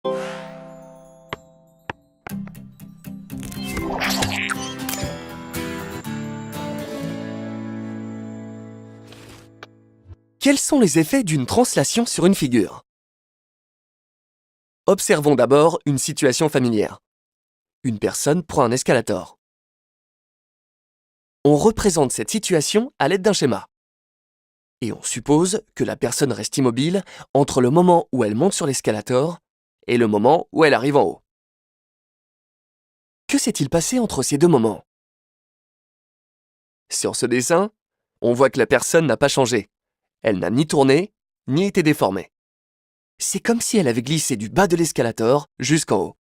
Quels sont les effets d'une translation sur une figure? Observons d'abord une situation familière. Une personne prend un escalator. On représente cette situation à l'aide d'un schéma. Et on suppose que la personne reste immobile entre le moment où elle monte sur l'escalator et le moment où elle arrive en haut. Que s'est-il passé entre ces deux moments? Sur ce dessin, on voit que la personne n'a pas changé. Elle n'a ni tourné, ni été déformée. C'est comme si elle avait glissé du bas de l'escalator jusqu'en haut.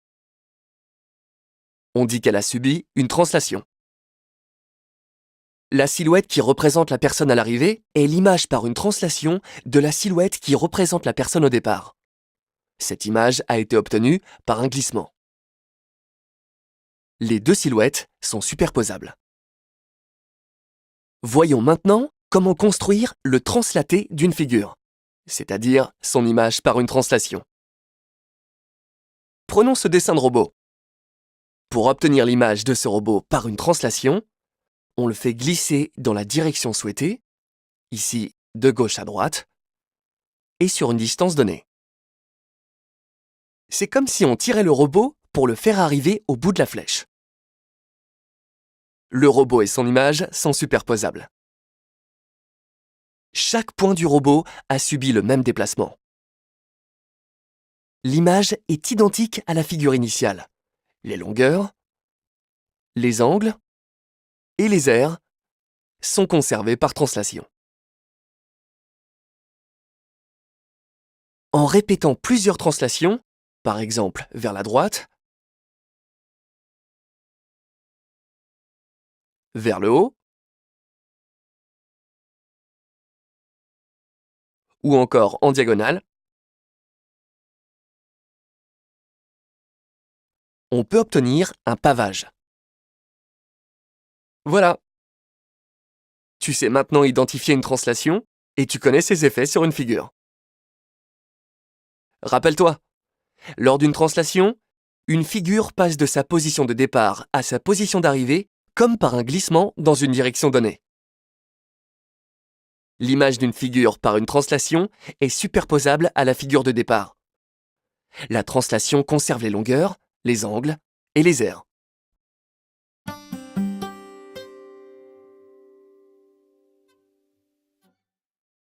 On dit qu'elle a subi une translation. La silhouette qui représente la personne à l'arrivée est l'image par une translation de la silhouette qui représente la personne au départ. Cette image a été obtenue par un glissement. Les deux silhouettes sont superposables. Voyons maintenant comment construire le translaté d'une figure, c'est-à-dire son image par une translation. Prenons ce dessin de robot. Pour obtenir l'image de ce robot par une translation, on le fait glisser dans la direction souhaitée, ici de gauche à droite, et sur une distance donnée. C'est comme si on tirait le robot pour le faire arriver au bout de la flèche. Le robot et son image sont superposables. Chaque point du robot a subi le même déplacement. L'image est identique à la figure initiale. Les longueurs, les angles et les aires sont conservés par translation. En répétant plusieurs translations, par exemple vers la droite, vers le haut, ou encore en diagonale, on peut obtenir un pavage. Voilà! Tu sais maintenant identifier une translation et tu connais ses effets sur une figure. Rappelle-toi, lors d'une translation, une figure passe de sa position de départ à sa position d'arrivée comme par un glissement dans une direction donnée. L'image d'une figure par une translation est superposable à la figure de départ. La translation conserve les longueurs, les angles et les aires.